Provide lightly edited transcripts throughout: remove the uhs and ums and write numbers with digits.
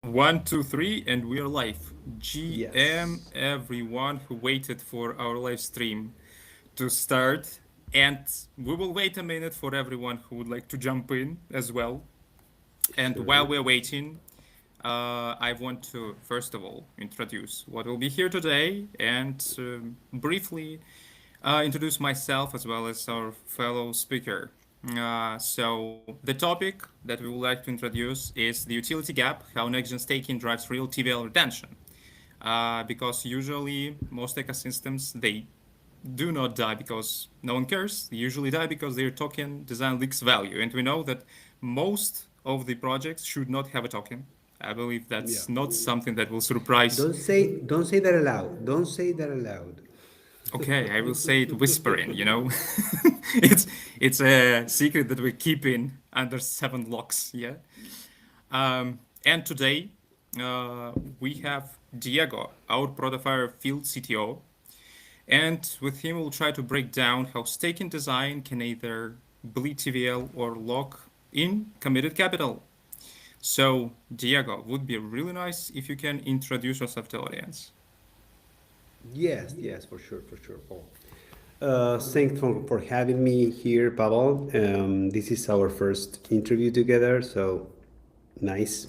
One, two, three, and we are live. GM, Yes. everyone who waited for our live stream to start. And we will wait a minute for everyone who would like to jump in as well. And while Sure. we're waiting, I want to, first of all, introduce what will be here today and briefly introduce myself as well as our fellow speaker. So, the topic that we would like to introduce is the utility gap, how next-gen staking drives real TVL retention. Because usually most ecosystems, they do not die because no one cares. They usually die because their token design leaks value. And we know that most of the projects should not have a token. I believe Yeah. that's not something that will surprise. Don't say that aloud. Don't say that aloud. Okay, I will say it whispering, you know. it's it's a secret that we're keeping under seven locks, yeah. And today we have Diego, our Protofire field CTO, and with him we'll try to break down how staking design can either bleed TVL or lock in committed capital. So, Diego, would be really nice if you can introduce yourself to the audience. Yes, for sure, Paul. Thanks for having me here, Pavel. This is our first interview together, so nice.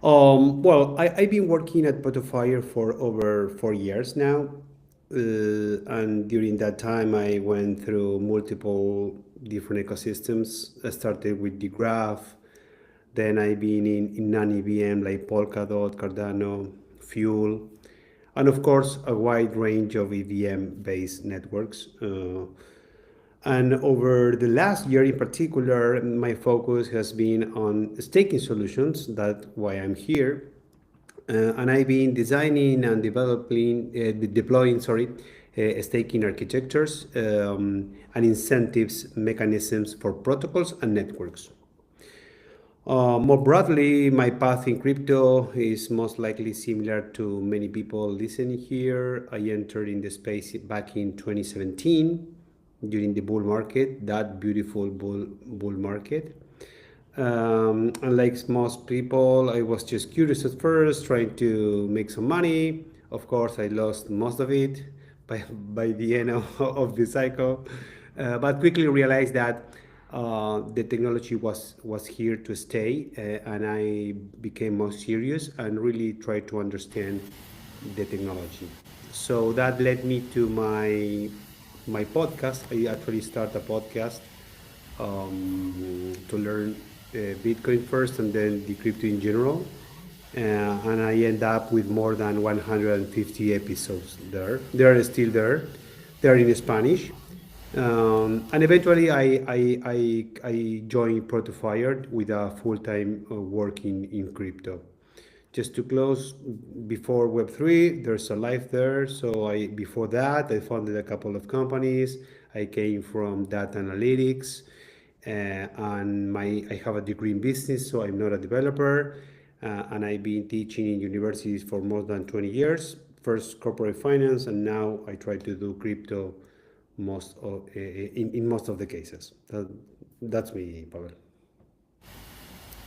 I've been working at Butterfire for over 4 years now. And during that time, I went through multiple different ecosystems. I started with the graph. Then I've been in non-EVM like Polkadot, Cardano, Fuel, and of course a wide range of EVM-based networks. And over the last year in particular, my focus has been on staking solutions. That's why I'm here. And I've been designing and deploying, staking architectures and incentives mechanisms for protocols and networks. More broadly, my path in crypto is most likely similar to many people listening here. I entered in the space back in 2017 during the bull market, that beautiful bull market. And like most people, I was just curious at first, trying to make some money. Of course, I lost most of it by the end of the cycle, but quickly realized that the technology was here to stay, and I became more serious and really tried to understand the technology. So that led me to my podcast. I actually started a podcast to learn Bitcoin first and then the crypto in general. And I end up with more than 150 episodes there. They are still there. They're in Spanish. And eventually I joined Protofire with a full-time work in crypto. Just to close, before Web3, there's a life there. So before that, I founded a couple of companies. I came from data analytics, and I have a degree in business, so I'm not a developer. And I've been teaching in universities for more than 20 years. First corporate finance, and now I try to do crypto in most of the cases. That's me, Pavel.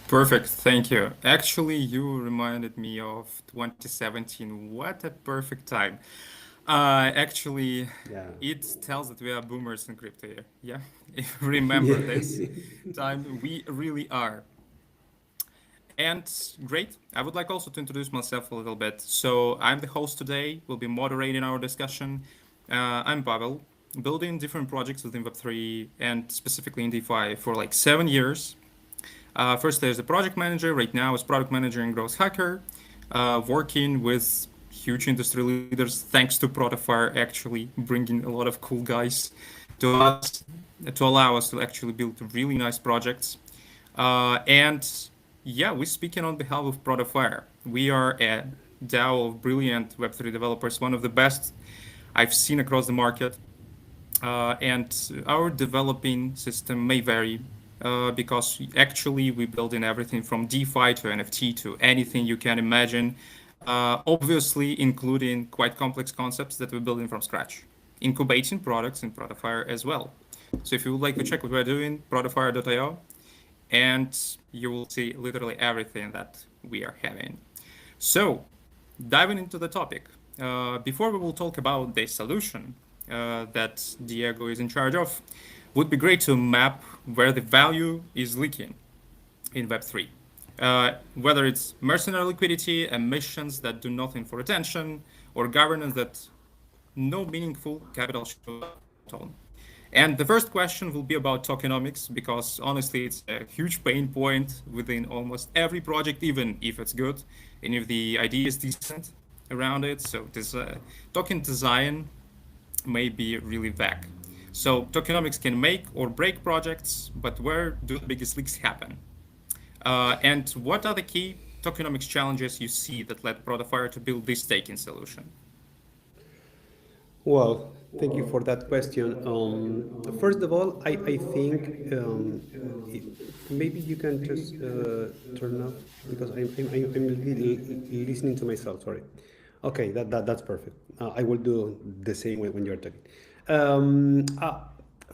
Perfect, thank you. Actually, you reminded me of 2017. What a perfect time. Actually, Yeah. it tells that we are boomers in crypto here. Yeah, if you remember this Yeah. time, we really are. And great. I would like also to introduce myself a little bit. So I'm the host today. We'll be moderating our discussion. I'm Pavel, building different projects within Web3 and specifically in DeFi for like 7 years. First, as a project manager. Right now, as product manager and growth hacker, working with huge industry leaders. Thanks to Protofire, actually bringing a lot of cool guys to us to allow us to actually build really nice projects. And yeah, we're speaking on behalf of Protofire. We are a DAO of brilliant Web3 developers, one of the best I've seen across the market. And our developing system may vary because actually we build in everything from DeFi to NFT to anything you can imagine, obviously including quite complex concepts that we're building from scratch, incubating products in Protofire as well. So if you would like to check what we're doing, protofire.io. and you will see literally everything that we are having. So, diving into the topic, before we will talk about the solution that Diego is in charge of, would be great to map where the value is leaking in Web3. Whether it's mercenary liquidity, emissions that do nothing for attention, or governance that no meaningful capital shows up on. And the first question will be about tokenomics, because honestly, it's a huge pain point within almost every project, even if it's good, and if the idea is decent around it. So this token design may be really vague. So tokenomics can make or break projects, but where do the biggest leaks happen? And what are the key tokenomics challenges you see that led Protofire to build this staking solution? Well, thank you for that question. First of all, I think it, maybe you can just turn off because I'm listening to myself. Sorry. Okay, that's perfect. I will do the same when you're talking. Um, uh,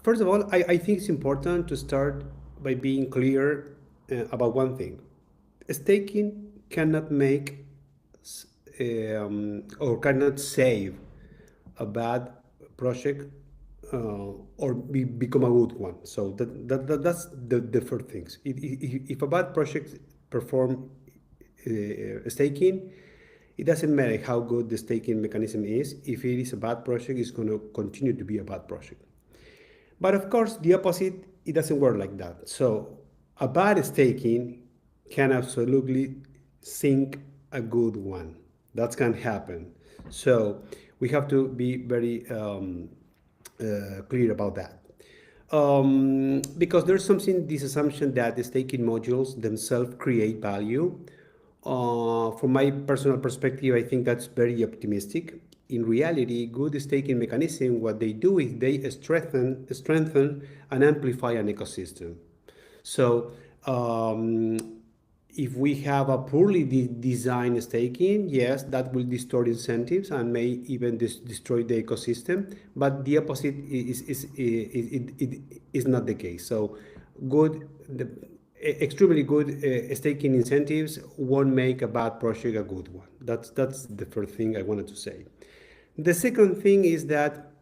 First of all, I think it's important to start by being clear about one thing. Staking cannot make or cannot save a bad project or become a good one. So that's the first things. If a bad project perform staking, it doesn't matter how good the staking mechanism is. If it is a bad project, it's going to continue to be a bad project. But of course, the opposite, it doesn't work like that. So a bad staking can absolutely sink a good one. That can happen. So we have to be very clear about that. Because there's something, this assumption that the staking modules themselves create value. From my personal perspective, I think that's very optimistic. In reality, good staking mechanism, what they do is they strengthen and amplify an ecosystem. So if we have a poorly designed staking, yes, that will distort incentives and may even destroy the ecosystem. But the opposite is not the case. So good, extremely good staking incentives won't make a bad project a good one. That's the first thing I wanted to say. The second thing is that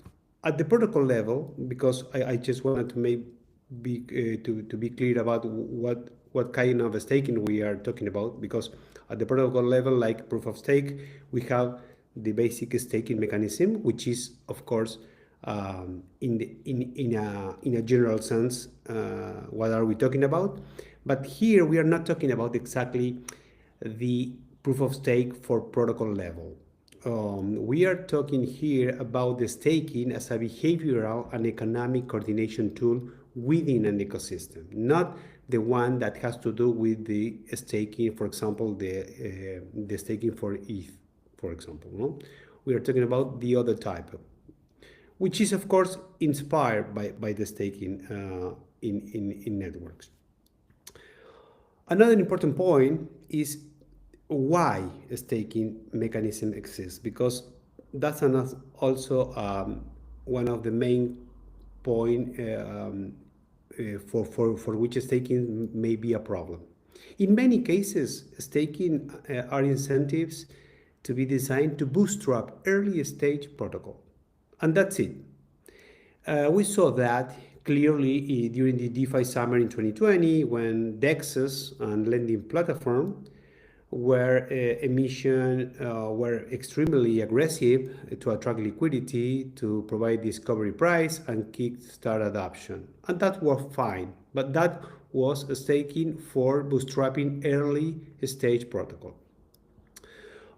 at the protocol level, because I just wanted to to be clear about what kind of staking we are talking about, because at the protocol level, like proof of stake, we have the basic staking mechanism, which is of course in a general sense what are we talking about. But here we are not talking about exactly the proof of stake for protocol level. We are talking here about the staking as a behavioral and economic coordination tool within an ecosystem, not the one that has to do with the staking, for example, the staking for ETH, for example. No? We are talking about the other type, which is of course inspired by the staking in networks. Another important point is why a staking mechanism exists, because that's also one of the main point for which staking may be a problem. In many cases, staking are incentives to be designed to bootstrap early stage protocol, and that's it. We saw that clearly during the DeFi summer in 2020 when DEXs and lending platform where emission were extremely aggressive to attract liquidity, to provide discovery price and kickstart adoption. And that was fine, but that was staking for bootstrapping early stage protocol.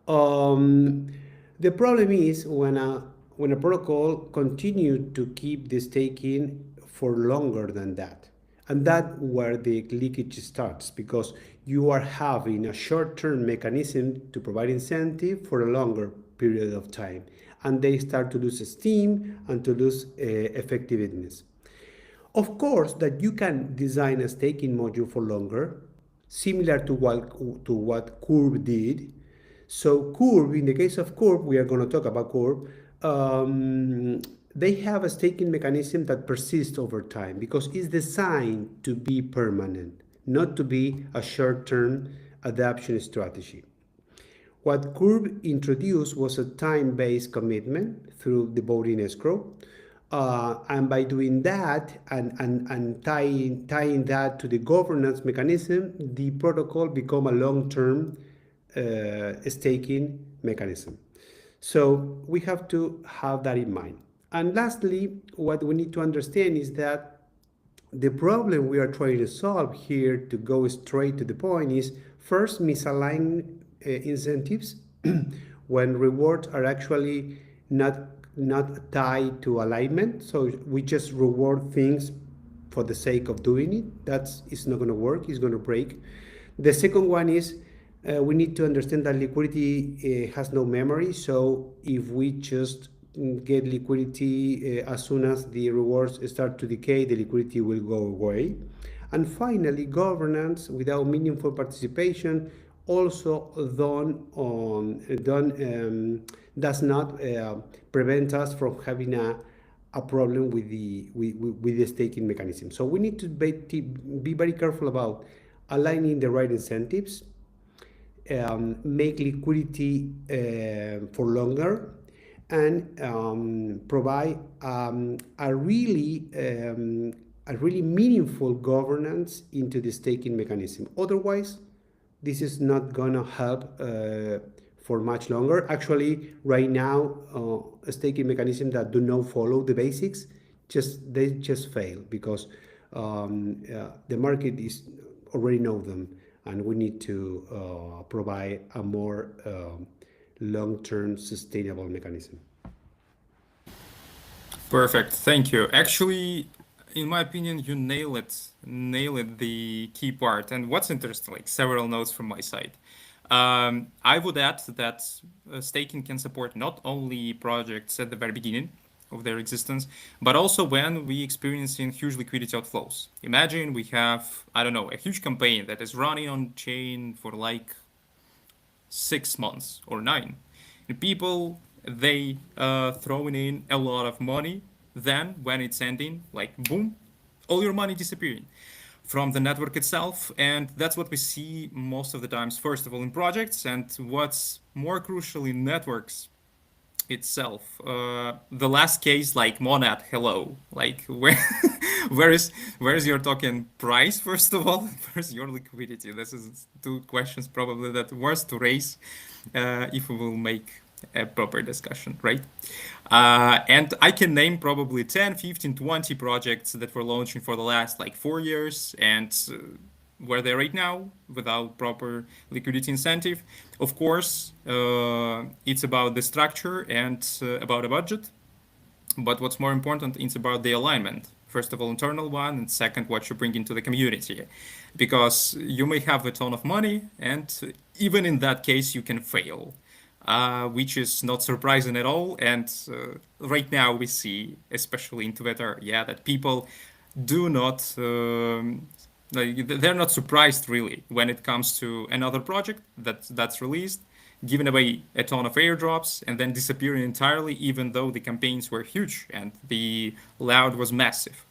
The problem is when a protocol continued to keep the staking for longer than that. And that's where the leakage starts, because you are having a short-term mechanism to provide incentive for a longer period of time. And they start to lose steam and to lose effectiveness. Of course, that you can design a staking module for longer, similar to what Curve did. So Curve, in the case of Curve, we are going to talk about Curve, they have a staking mechanism that persists over time because it's designed to be permanent, not to be a short-term adoption strategy. What Curve introduced was a time-based commitment through the voting escrow. And by doing that and tying that to the governance mechanism, the protocol become a long-term staking mechanism. So we have to have that in mind. And lastly, what we need to understand is that the problem we are trying to solve here, to go straight to the point, is first misaligned incentives when rewards are actually not tied to alignment. So we just reward things for the sake of doing it. It's not going to work. It's going to break. The second one is we need to understand that liquidity has no memory. So if we just get liquidity as soon as the rewards start to decay, the liquidity will go away. And finally, governance without meaningful participation also does not prevent us from having a problem with the staking mechanism. So we need to be very careful about aligning the right incentives, make liquidity for longer, and provide a really meaningful governance into the staking mechanism. Otherwise, this is not gonna help for much longer. Actually, right now, a staking mechanism that do not follow the basics, they just fail because the market is already know them, and we need to provide a more long-term sustainable mechanism. Perfect, thank you. Actually, in my opinion, you nail it the key part. And what's interesting, like several notes from my side. I would add that staking can support not only projects at the very beginning of their existence, but also when we experiencing huge liquidity outflows. Imagine we have, I don't know, a huge campaign that is running on chain for like 6 months or 9. And people, they throwing in a lot of money. Then when it's ending, like boom, all your money disappearing from the network itself. And that's what we see most of the times, first of all, in projects, and what's more crucial in networks itself. The last case, like Monad, hello, like where is your token price, first of all? Where's your liquidity? This is two questions probably that worth to raise if we will make a proper discussion, right? And I can name probably 10, 15, 20 projects that were launching for the last like 4 years and where they're right now without proper liquidity incentive. Of course, it's about the structure and about a budget. But what's more important, it's about the alignment. First of all, internal one, and second, what you bring into the community. Because you may have a ton of money, and even in that case, you can fail. Which is not surprising at all. And right now we see, especially in Twitter, that people do not, they're not surprised really when it comes to another project that's released, giving away a ton of airdrops and then disappearing entirely, even though the campaigns were huge and the loud was massive.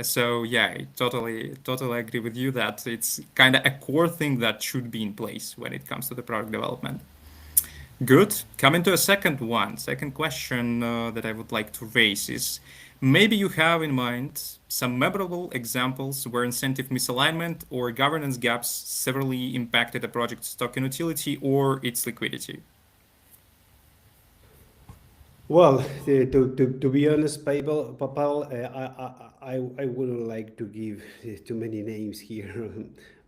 So I totally agree with you that it's kind of a core thing that should be in place when it comes to the product development. Good. Coming to a second question that I would like to raise is maybe you have in mind some memorable examples where incentive misalignment or governance gaps severely impacted a project's token utility or its liquidity. Well, to be honest, Pavel, I wouldn't like to give too many names here,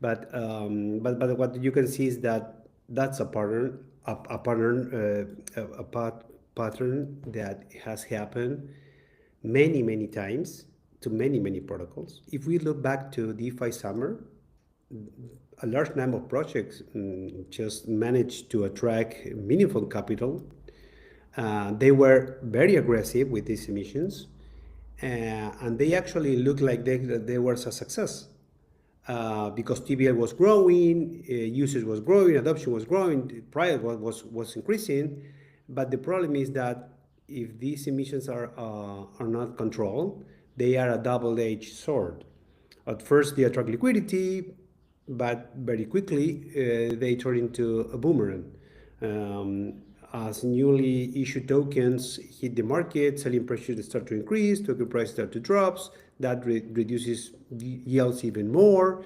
but what you can see is that that's a pattern, pattern that has happened many times to many protocols. If we look back to DeFi summer, a large number of projects just managed to attract meaningful capital. They were very aggressive with these emissions, and they actually looked like they were a success because TVL was growing, usage was growing, adoption was growing, price was increasing. But the problem is that if these emissions are not controlled, they are a double-edged sword. At first, they attract liquidity, but very quickly they turn into a boomerang. As newly issued tokens hit the market, selling pressures start to increase, token prices start to drop. That reduces yields even more.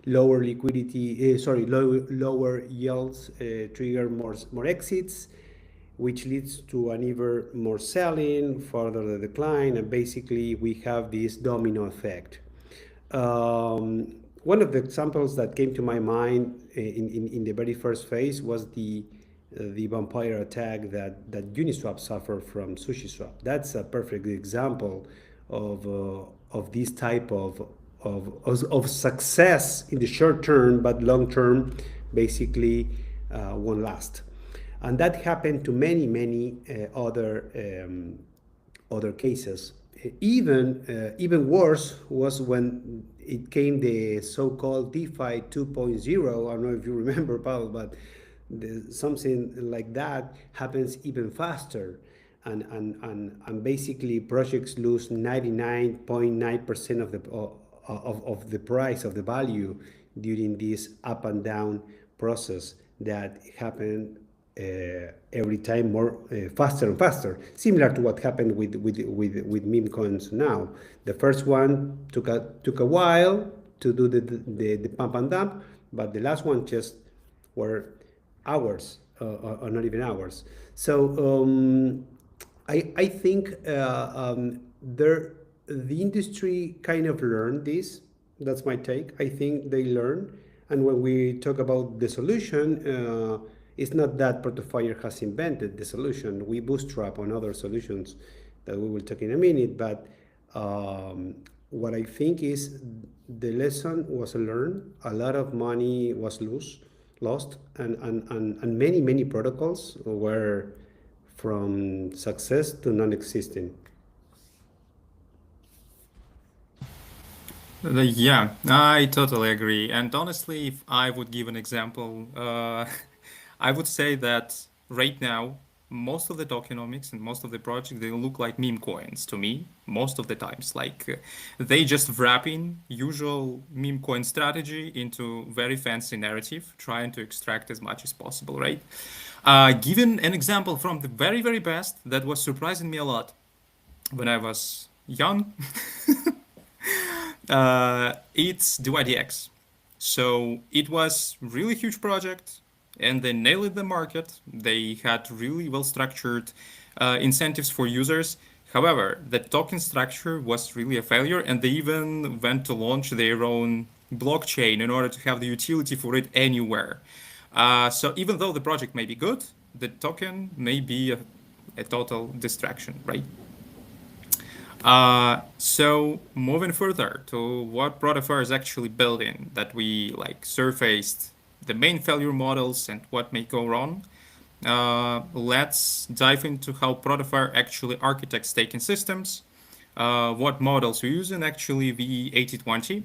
Lower liquidity, lower yields trigger more exits, which leads to an even more selling, further the decline, and basically we have this domino effect. One of the examples that came to my mind in the very first phase was the vampire attack that Uniswap suffered from SushiSwap. That's a perfect example of this type of success in the short term, but long term basically won't last. And that happened to many other cases. Even worse was when it came the so-called DeFi 2.0. I don't know if you remember, Paul, but something like that happens even faster. And basically projects lose 99.9% of the price of the value during this up and down process that happened every time more faster and faster, similar to what happened with meme coins now. The first one took a while to do the pump and dump, but the last one just were hours, or not even hours. So I think the industry kind of learned this. That's my take. I think they learn, and when we talk about the solution, it's not that Portofire has invented the solution. We bootstrap on other solutions that we will talk in a minute. But what I think is the lesson was learned. A lot of money was lost, and many protocols were from success to non-existing. Yeah, I totally agree. And honestly, if I would give an example, I would say that right now, most of the tokenomics and most of the projects, they look like meme coins to me, most of the times. Like they just wrapping usual meme coin strategy into very fancy narrative, trying to extract as much as possible, right? Given an example from the very best that was surprising me a lot when I was young, it's the YDX. So it was really huge project, and they nailed the market. They had really well structured incentives for users. However, the token structure was really a failure, and they even went to launch their own blockchain in order to have the utility for it anywhere. So even though the project may be good, the token may be a total distraction, right? So moving further to what Protofire is actually building, that we like surfaced the main failure models and what may go wrong. Let's dive into how Protofire actually architects staking systems, what models we use in actually V8020,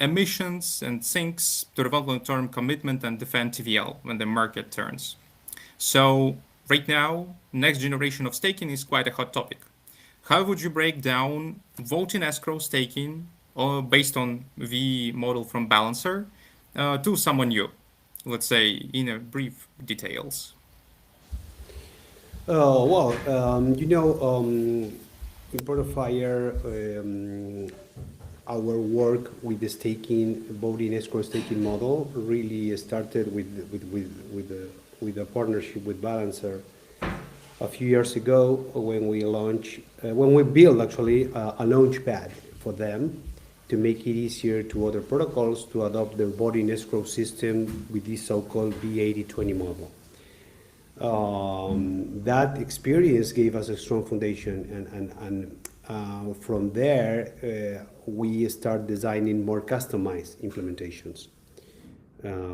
emissions and sinks to develop long-term commitment and defend TVL when the market turns. So right now, next generation of staking is quite a hot topic. How would you break down voting escrow staking based on V model from Balancer to someone new? Let's say in a brief details. Well, in Portofire, our work with the staking, voting escrow staking model really started with a partnership with Balancer a few years ago when we built actually a launch pad for them to make it easier to other protocols to adopt the voting escrow system with this so-called V8020 model. That experience gave us a strong foundation, and from there we start designing more customized implementations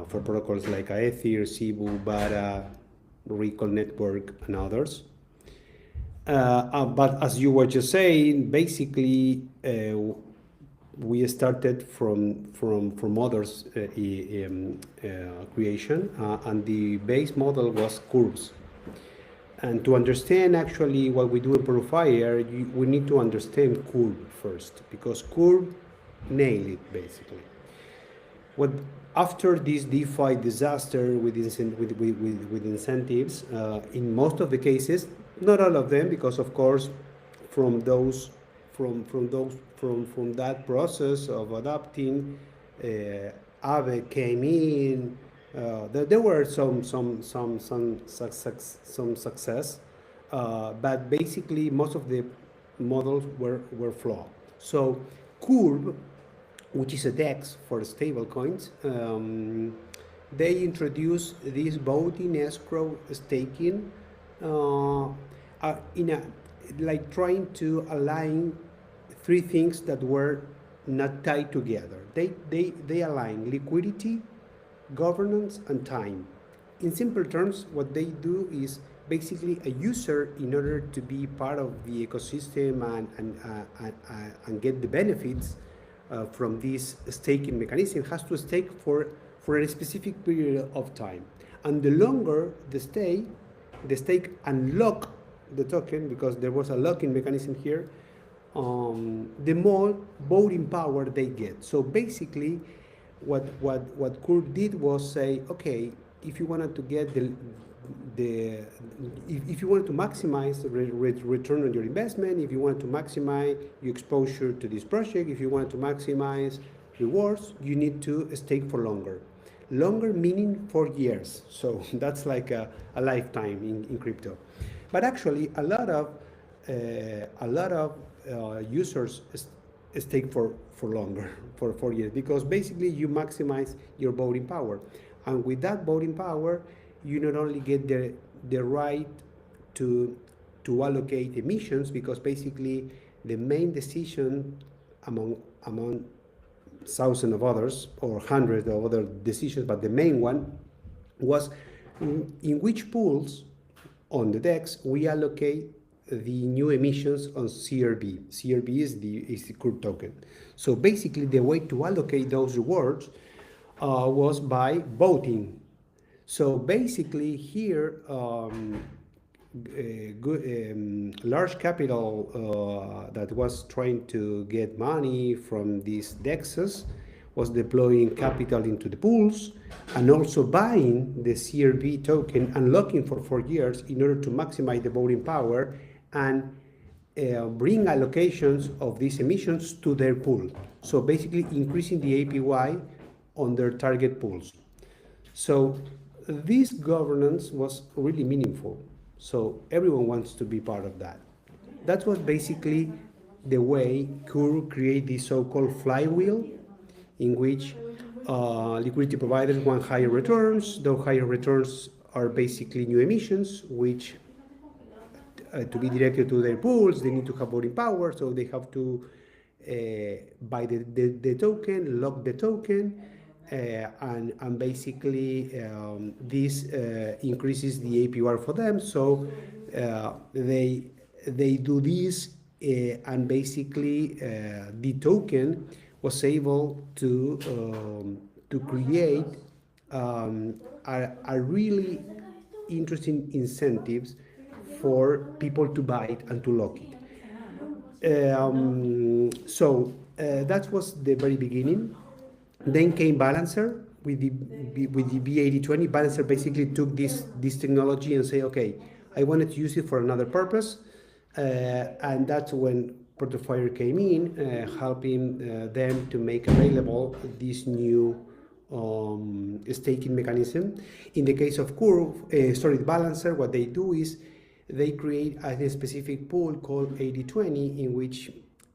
for protocols like Aether, Cebu, Bada, Recall Network, and others. But as you were just saying, basically we started from others' creation, and the base model was curves. And to understand actually what we do in Portofire, we need to understand curve first, because curve nail it basically. what after this DeFi disaster with with incentives, in most of the cases, not all of them, because of course, from those from that process of adopting, Aave came in. There were some success, but basically most of the models were flawed. So Curve, which is a DEX for stablecoins, they introduced this voting escrow staking, in a like trying to align three things that were not tied together. They align liquidity, governance, and time. In simple terms, what they do is basically a user, in order to be part of the ecosystem and get the benefits from this staking mechanism, has to stake for a specific period of time. And the longer the stake unlock the token, because there was a locking mechanism here, the more voting power they get. So basically, what Curve did was say, okay, if you wanted to get if you wanted to maximize the return on your investment, if you wanted to maximize your exposure to this project, if you wanted to maximize rewards, you need to stake for longer. Longer meaning 4 years. So that's like a lifetime in crypto. But actually, a lot of users stake for longer, for 4 years, because basically you maximize your voting power. And with that voting power, you not only get the right to allocate emissions, because basically the main decision among thousands of others or hundreds of other decisions, but the main one was in which pools on the DEX we allocate the new emissions on CRB. CRB is the Curve token. So basically the way to allocate those rewards was by voting. So basically here, large capital that was trying to get money from these DEXs was deploying capital into the pools and also buying the CRB token and locking for 4 years in order to maximize the voting power and bring allocations of these emissions to their pool. So basically increasing the APY on their target pools. So this governance was really meaningful. So everyone wants to be part of that. That was basically the way Curve create this so-called flywheel, in which liquidity providers want higher returns. Those higher returns are basically new emissions, which to be directed to their pools, they need to have voting power, so they have to buy the token, lock the token, and basically this increases the APR for them. So they do this, and basically the token was able to create a really interesting incentives for people to buy it and to lock it. That was the very beginning. Then came Balancer with the B8020. Balancer basically took this technology and say, okay, I wanted to use it for another purpose, and that's when Portafire came in, helping them to make available this new staking mechanism. In the case of Balancer, what they do is they create a specific pool called 8020, in which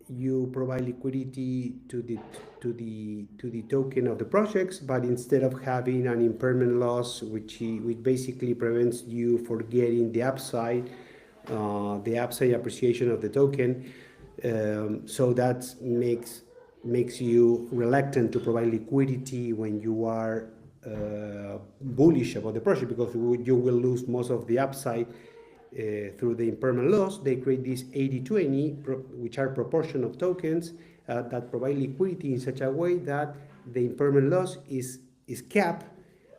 you provide liquidity to the token of the projects, but instead of having an impairment loss, which basically prevents you for getting the upside appreciation of the token, so that makes you reluctant to provide liquidity when you are bullish about the project, because you will lose most of the upside through the impairment loss. They create this 8020, which are proportion of tokens that provide liquidity in such a way that the impairment loss is capped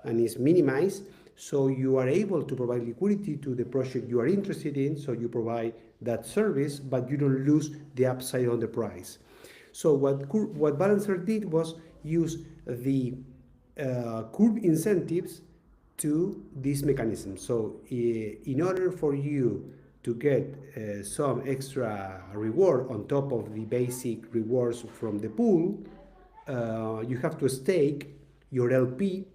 and is minimized, so you are able to provide liquidity to the project you are interested in, so you provide that service, but you don't lose the upside on the price. So what Balancer did was use the curve incentives to this mechanism. So in order for you to get some extra reward on top of the basic rewards from the pool, you have to stake your LP,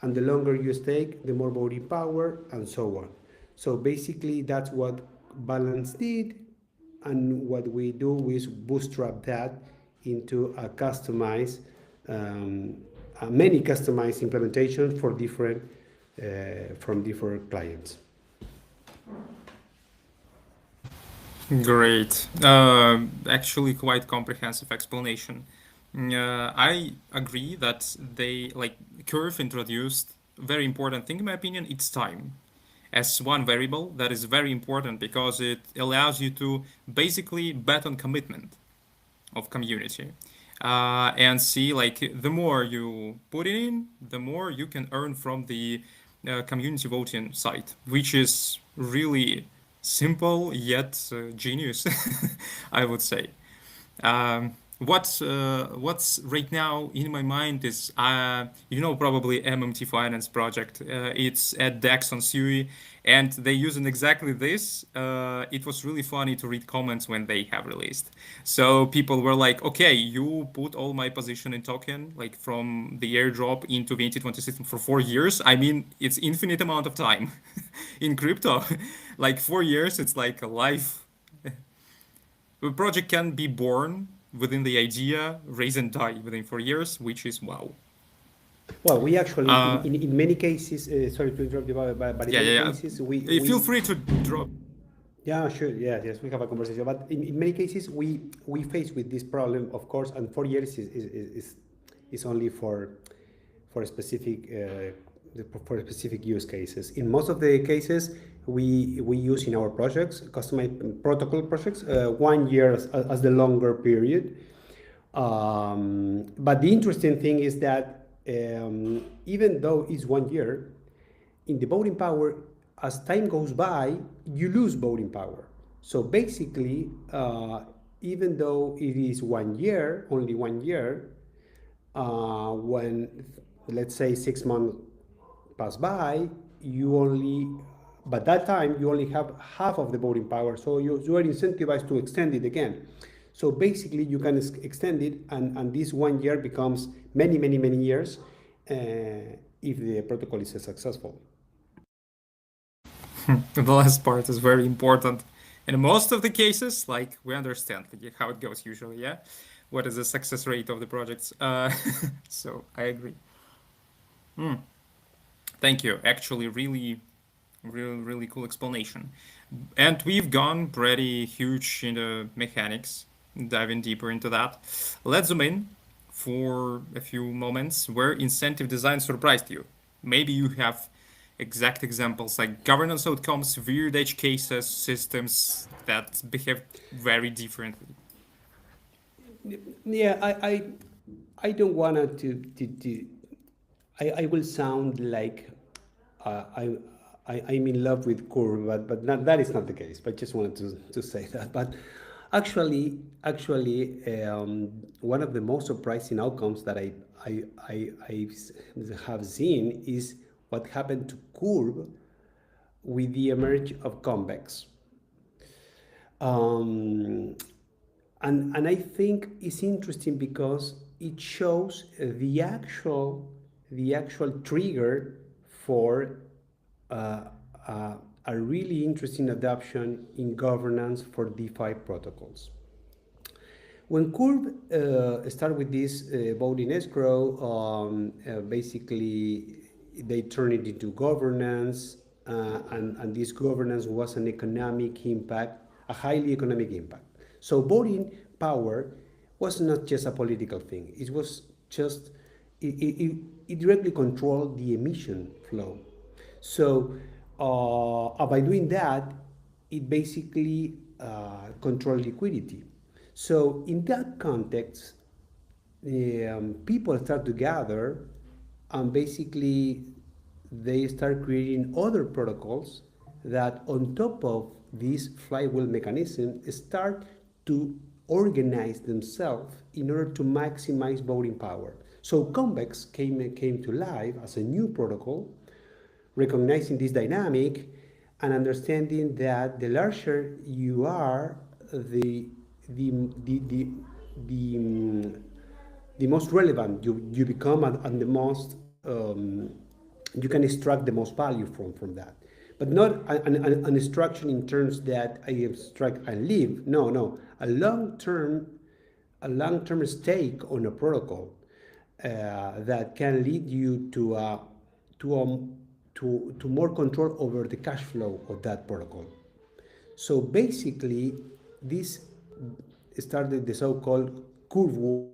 and the longer you stake, the more voting power, and so on. So basically, that's what Balance did, and what we do is bootstrap that into a customized, many customized implementations for different from different clients. Great. Actually, quite comprehensive explanation. I agree that they like Curve introduced very important thing in my opinion. It's time as one variable that is very important because it allows you to basically bet on commitment of community and see like the more you put it in, the more you can earn from the community voting site, which is really simple yet genius, I would say. What's right now in my mind is probably MMT Finance project. It's at Dex on SUI, and they using exactly this. It was really funny to read comments when they have released. So people were like, "Okay, you put all my position in token, like from the airdrop into the NT20 system for 4 years. I mean, it's infinite amount of time in crypto. Like 4 years, it's like a life. A project can be born within the idea, raise and die within 4 years, which is wow. Well, we actually, Uh, in many cases, sorry to interrupt you, but in yeah, many yeah, cases, yeah. Feel free to drop. yeah, sure, yes, we have a conversation. But in many cases, we face with this problem, of course, and 4 years is only for a specific for specific use cases. In most of the cases, we use in our projects, customized protocol projects, 1 year as the longer period. But the interesting thing is that even though it's 1 year, in the voting power, as time goes by, you lose voting power. So basically, even though it is 1 year, only 1 year, when let's say 6 months pass by, you only, but that time you only have half of the voting power, so you are incentivized to extend it again. So basically you can extend it, and this 1 year becomes many years if the protocol is successful. The last part is very important. In most of the cases, like we understand like, how it goes usually, yeah? What is the success rate of the projects? So I agree. Thank you. Actually, really cool explanation. And we've gone pretty huge into mechanics, diving deeper into that. Let's zoom in for a few moments where incentive design surprised you. Maybe you have exact examples like governance outcomes, weird edge cases, systems that behave very differently. Yeah, I don't want to I will sound like uh, I, I'm in love with Curve, but not, that is not the case. But just wanted to say that. But actually, one of the most surprising outcomes that I have seen is what happened to Curve with the emerge of convex. Um, and I think it's interesting because it shows the actual trigger for uh, uh, a really interesting adoption in governance for DeFi protocols. When Curve started with this voting escrow, basically they turned it into governance, and this governance was an economic impact, a highly economic impact. So voting power was not just a political thing; it was just it directly controlled the emission flow. So by doing that, it basically controlled liquidity. So in that context, people start to gather, and basically they start creating other protocols that on top of this flywheel mechanism start to organize themselves in order to maximize voting power. So Convex came to life as a new protocol, recognizing this dynamic and understanding that the larger you are, the, the, the, the, mm, the most relevant you become, and the most you can extract the most value from that. But not an extraction in terms that I extract and leave. No, no, a long term stake on a protocol that can lead you to, um, to more control over the cash flow of that protocol. So basically, this started the so-called curve walk,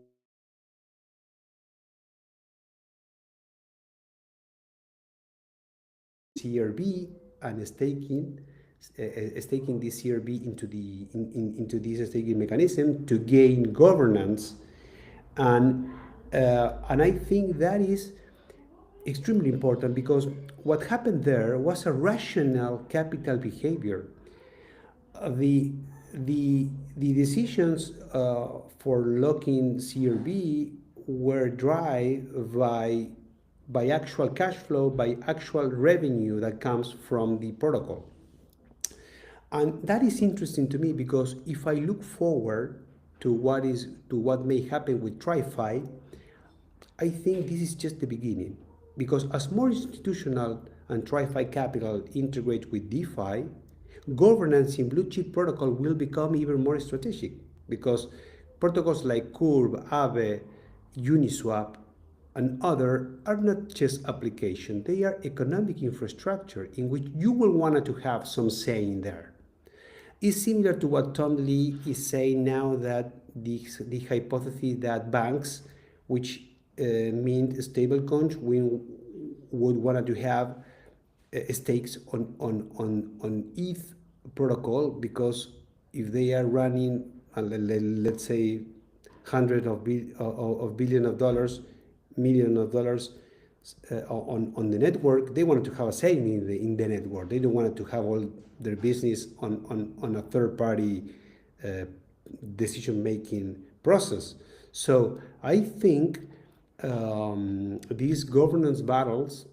CRB and staking this CRB into this staking mechanism to gain governance, and and I think that is extremely important because what happened there was a rational capital behavior. The the decisions for locking CRB were driven by actual cash flow, by actual revenue that comes from the protocol. And that is interesting to me because if I look forward to what may happen with TriFi, I think this is just the beginning. Because as more institutional and TriFi capital integrate with DeFi, governance in blue chip protocol will become even more strategic. Because protocols like Curve, Aave, Uniswap, and other are not just application, they are economic infrastructure in which you will want to have some say in there. It's similar to what Tom Lee is saying now, that the hypothesis that banks, which mean stablecoins, would want to have stakes on ETH protocol, because if they are running, let's say, hundreds of billion of dollars, million of dollars on the network, they wanted to have a say in the network. They don't want to have all their business on a third party uh, decision making process. So I think these governance battles,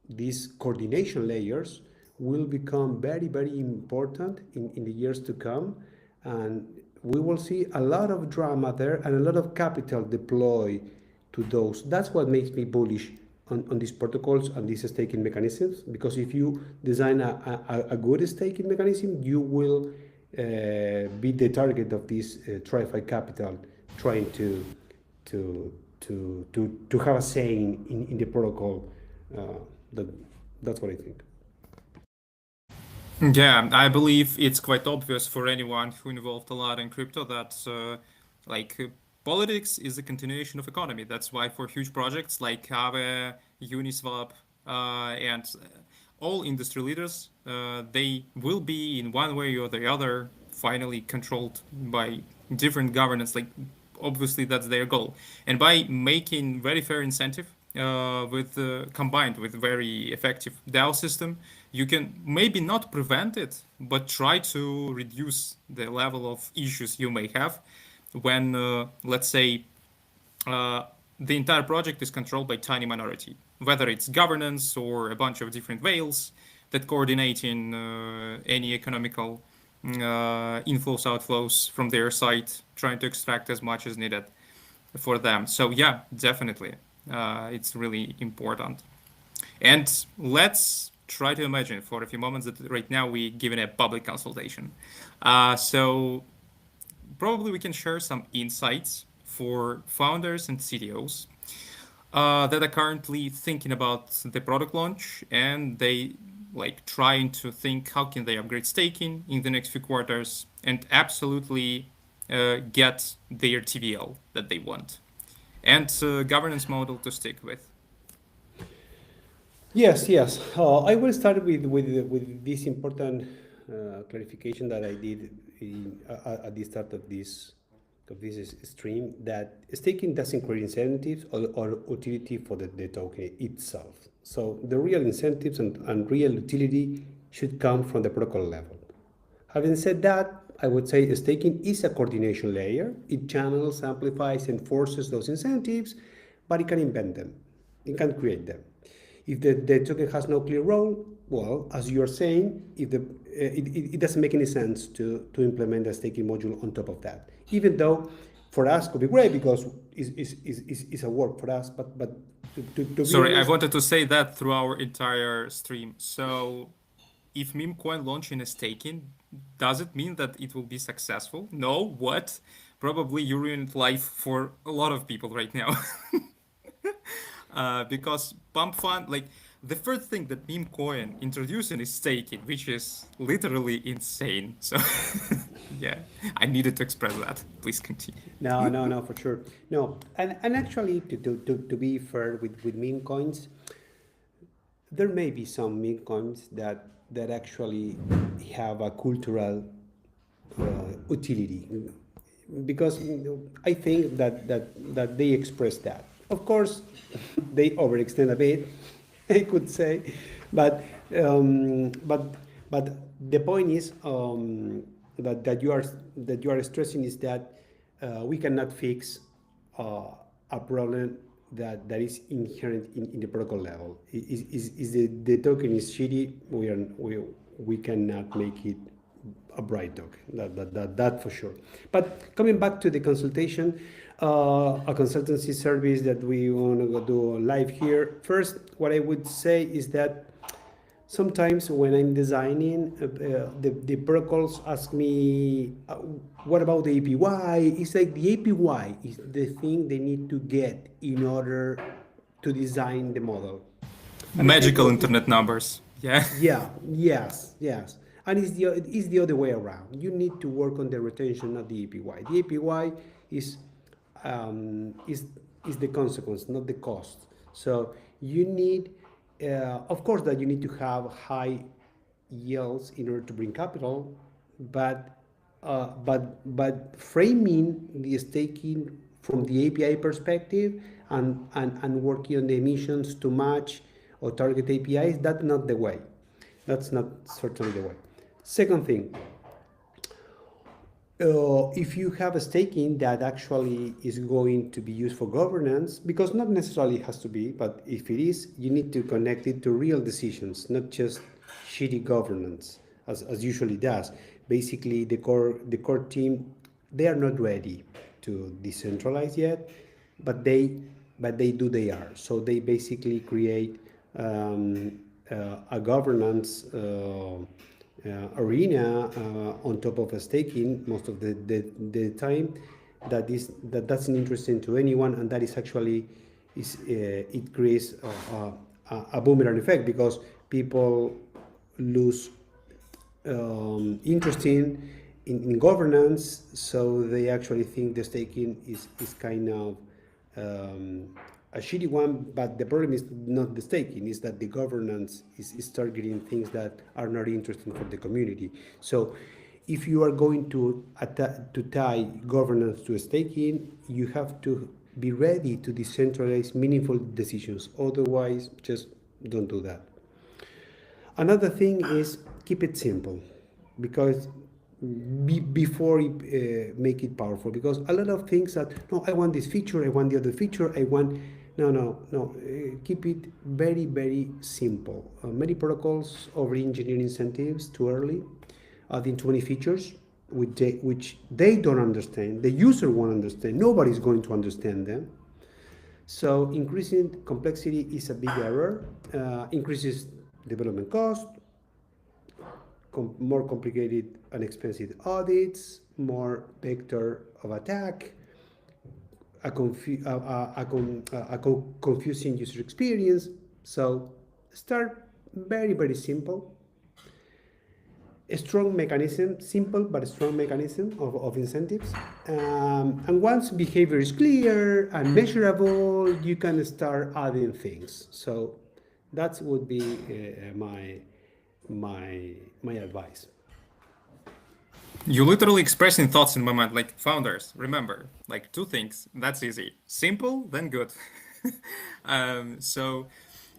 these coordination layers, will become very, very important in the years to come. And we will see a lot of drama there and a lot of capital deployed to those. That's what makes me bullish on these protocols and these staking mechanisms, because if you design a good staking mechanism, you will be the target of this TriFi capital trying to have a say in the protocol. Uh, that, that's what I think. Yeah, I believe it's quite obvious for anyone who involved a lot in crypto that like politics is a continuation of economy. That's why for huge projects like Aave, Uniswap, and all industry leaders, they will be in one way or the other finally controlled by different governance. Like obviously that's their goal, and by making very fair incentive with combined with very effective DAO system, you can maybe not prevent it, but try to reduce the level of issues you may have when, let's say, uh, the entire project is controlled by tiny minority, whether it's governance or a bunch of different whales that coordinate in any economical inflows, outflows from their side, trying to extract as much as needed for them. So yeah, definitely, it's really important. And let's try to imagine for a few moments that right now we're giving a public consultation. So probably we can share some insights for founders and CTOs that are currently thinking about the product launch, and they like trying to think how can they upgrade staking in the next few quarters and absolutely get their TVL that they want and governance model to stick with. Yes, yes. I will start with this important clarification that I did at the start of this stream, that staking doesn't create incentives or utility for the token itself. So the real incentives and real utility should come from the protocol level. Having said that, I would say staking is a coordination layer. It channels, amplifies, and forces those incentives, but it can invent them. It can create them. If the token has no clear role, well, as you're saying, if it doesn't make any sense to implement a staking module on top of that. Even though for us could be great because it's a work for us, but to be Sorry, I honest, wanted to say that through our entire stream. So, if meme coin launch in a staking, does it mean that it will be successful? No. What? Probably you ruined life for a lot of people right now. Because pump fund, like the first thing that meme coin introducing is staking, which is literally insane. So, yeah, I needed to express that. Please continue. no, for sure. No, and actually, to be fair with meme coins, there may be some meme coins that actually have a cultural utility because I think that they express that. Of course, they overextend a bit, I could say, but um, but but the point is that you are stressing is that we cannot fix a problem that is inherent in the protocol level. Is the token is shitty? We cannot make it a bright token. That for sure. But coming back to the consultation, a consultancy service that we want to go do live here. First, what I would say is that sometimes when I'm designing, the protocols ask me, what about the APY? It's like the APY is the thing they need to get in order to design the model. And it's like, Magical well, internet numbers. Yeah. yeah, yes. And it's the other way around. You need to work on the retention, not the APY. The APY is um, is is the consequence, not the cost. So you need, of course, that you need to have high yields in order to bring capital, but but framing the staking from the API perspective and working on the emissions to match or target APIs, that's not the way. That's not certainly the way. Second thing, if you have a staking that actually is going to be used for governance, because not necessarily it has to be, but if it is, you need to connect it to real decisions, not just shitty governance, as usually does. Basically, the core team, they are not ready to decentralize yet, but they are. So they basically create a governance arena on top of a staking most of the time that doesn't interesting to anyone, and that is actually it creates a boomerang effect because people lose interest in governance, so they actually think the staking is kind of a shitty one. But the problem is not the staking, is that the governance is targeting things that are not interesting for the community. So if you are going to tie governance to staking, you have to be ready to decentralize meaningful decisions. Otherwise, just don't do that. Another thing is keep it simple, because before make it powerful, because a lot of things that, no, I want this feature, I want the other feature, I want, no, keep it very, very simple. Many protocols over engineer incentives too early, adding too many features which they don't understand, the user won't understand, nobody's going to understand them. So increasing complexity is a big error, increases development cost, more complicated and expensive audits, more vector of attack, a confusing user experience. So start very, very simple. A strong mechanism, simple but a strong mechanism of incentives. And once behavior is clear and measurable, you can start adding things. So that would be my advice. You literally expressing thoughts in my mind, like founders. Remember, like two things. That's easy. Simple, then good. So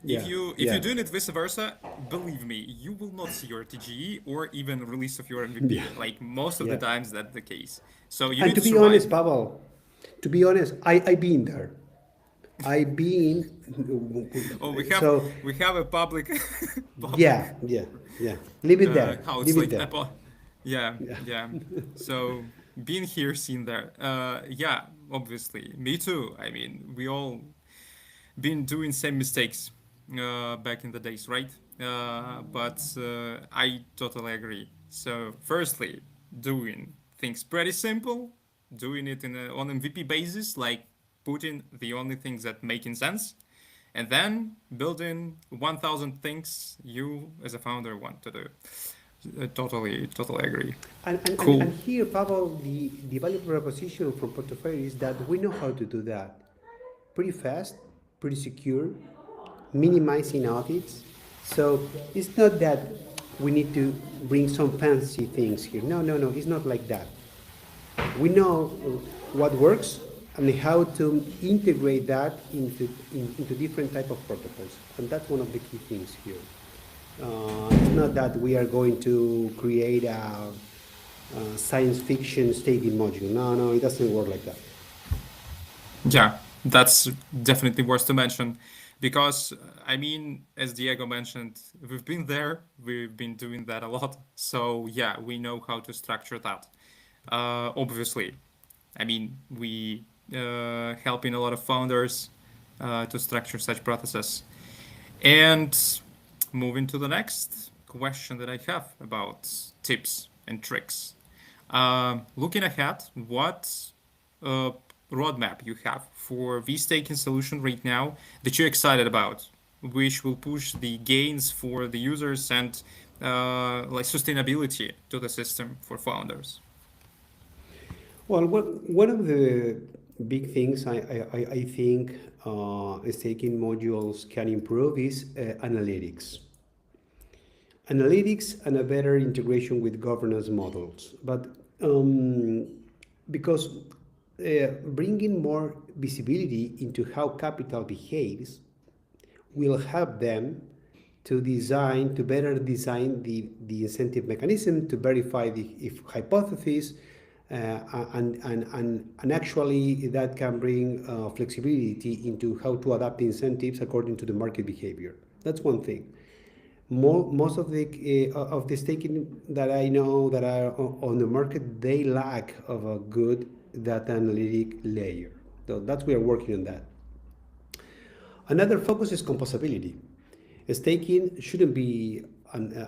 If Yeah, you're yeah, doing it vice versa, believe me, you will not see your TGE or even release of your yeah, MVP. Like most of the yeah. times, that's the case. So you And need to to be survive. honest, Pavel, to be honest, I been there. I been Oh, we have so we have a public yeah, public yeah, yeah. Leave it there. how it's Leave it like there. Apple. Yeah, Yeah. yeah. So being here, seen there. Yeah, obviously, me too. I mean, we all been doing same mistakes back in the days, right? But I totally agree. So, firstly, doing things pretty simple, doing it on MVP basis, like putting the only things that making sense, and then building 1,000 things you as a founder want to do. Totally agree. And Cool. here, Pavel, the value proposition from portfolio is that we know how to do that pretty fast, pretty secure, minimizing audits. So it's not that we need to bring some fancy things here. No, no, no, it's not like that. We know what works and how to integrate that into different type of protocols. And that's one of the key things here. It's not that we are going to create a science fiction staking module. No, no, it doesn't work like that. Yeah, that's definitely worth to mention because, I mean, as Diego mentioned, we've been there, we've been doing that a lot. So, yeah, we know how to structure that. Obviously, I mean, we helping a lot of founders to structure such processes. And moving to the next question that I have about tips and tricks. Looking ahead, what uh, roadmap you have for V-staking solution right now that you're excited about, which will push the gains for the users and like sustainability to the system for founders? Well, one of the big things I think staking modules can improve is analytics. Analytics and a better integration with governance models. But because bringing more visibility into how capital behaves will help them to better design the incentive mechanism to verify the if hypothesis and actually that can bring flexibility into how to adapt the incentives according to the market behavior. That's one thing. Most of the staking that I know that are on the market, they lack of a good data analytic layer. So that's we are working on that. Another focus is composability. Staking shouldn't be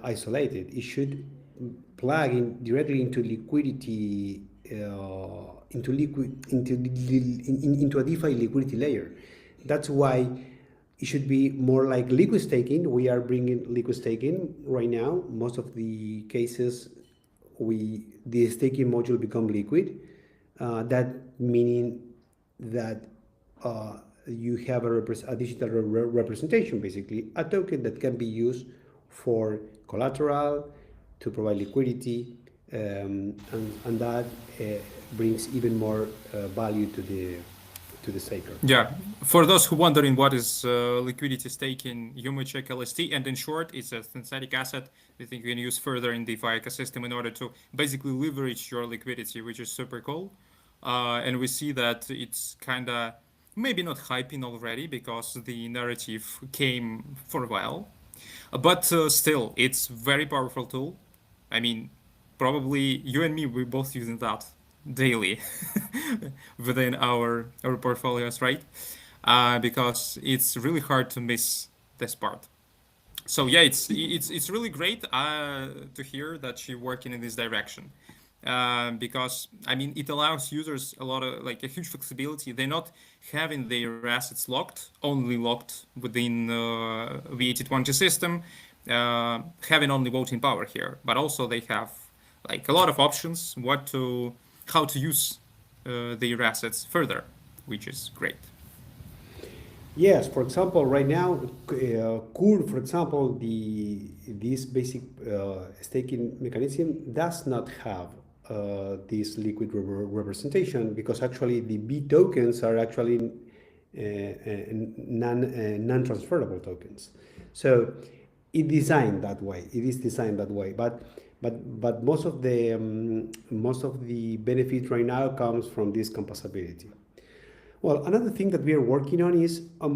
isolated. It should plug in directly into liquidity, into a DeFi liquidity layer. That's why it should be more like liquid staking. We are bringing liquid staking right now. Most of the cases, the staking module become liquid. That meaning that you have a digital representation, basically a token that can be used for collateral to provide liquidity, and that brings even more value to the staker. Yeah, for those who wondering what is liquidity staking, you may check LST, and in short, it's a synthetic asset that you can use further in DeFi ecosystem in order to basically leverage your liquidity, which is super cool. And we see that it's kind of maybe not hyping already because the narrative came for a while, but still, it's very powerful tool. I mean, probably you and me, we're both using that daily within our portfolios, right? Because it's really hard to miss this part. So yeah, it's really great to hear that you're working in this direction. Because I mean, it allows users a lot of like a huge flexibility. They're not having their assets locked, only locked within V8020 system, having only voting power here, but also they have like a lot of options how to use their assets further, which is great. Yes, for example, right now, Kur, for example, this basic staking mechanism does not have this liquid representation because actually the B tokens are actually non-transferable tokens. So it designed that way. It is designed that way. But most of the benefit right now comes from this composability. Well, another thing that we are working on is an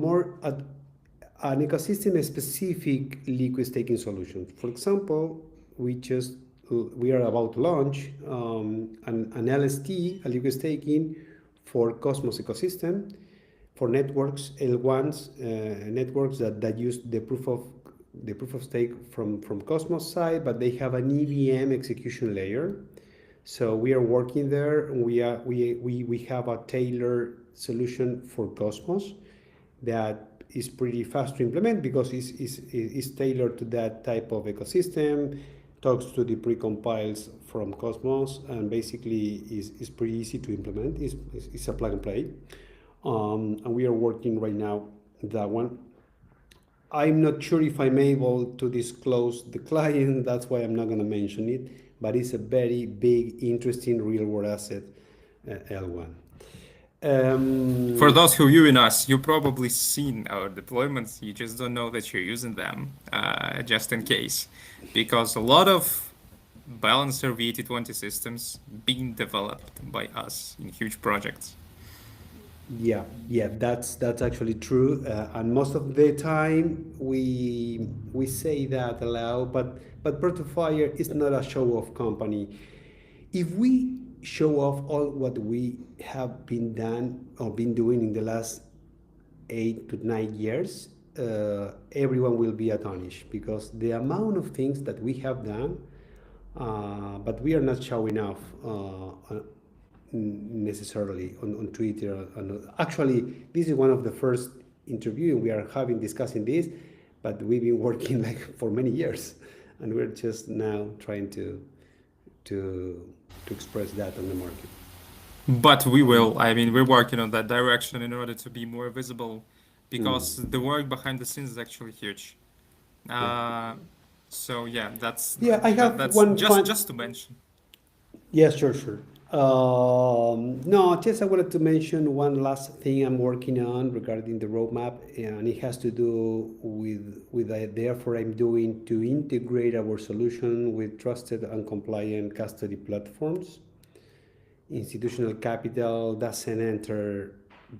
ecosystem specific liquid staking solution. For example, we are about to launch an LST, a liquid staking for Cosmos ecosystem for networks L1s, networks that use the proof of stake from Cosmos side, but they have an EVM execution layer. So we are working there. We have a tailored solution for Cosmos that is pretty fast to implement because it's tailored to that type of ecosystem, talks to the precompiles from Cosmos, and basically is pretty easy to implement. It's a plug and play. And we are working right now that one. I'm not sure if I'm able to disclose the client, that's why I'm not going to mention it, but it's a very big, interesting real world asset, L1. For those who viewing us, you probably seen our deployments. You just don't know that you're using them, just in case, because a lot of balancer VT20 systems being developed by us in huge projects. Yeah, that's actually true, and most of the time we say that aloud, but Portofire is not a show-off company. If we show off all what we have been done or been doing in the last 8 to 9 years, everyone will be astonished because the amount of things that we have done, but we are not showing off necessarily on Twitter. And actually, this is one of the first interview we are having discussing this, but we've been working like for many years, and we're just now trying to express that on the market. But we will. I mean, we're working on that direction in order to be more visible, because the work behind the scenes is actually huge. Yeah. So yeah, Yeah, I have that's one just to mention. Yeah, sure. No, just I wanted to mention one last thing I'm working on regarding the roadmap, and it has to do with the effort I'm doing to integrate our solution with trusted and compliant custody platforms. Institutional capital doesn't enter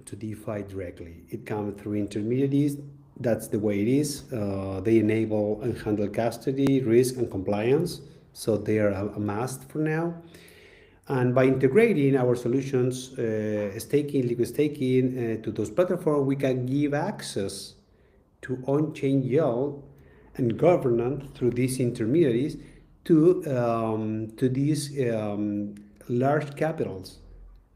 to DeFi directly. It comes through intermediaries. That's the way it is. They enable and handle custody, risk, and compliance. So they are a must for now. And by integrating our solutions, staking, liquid staking, to those platforms, we can give access to on-chain yield and governance through these intermediaries to these large capitals,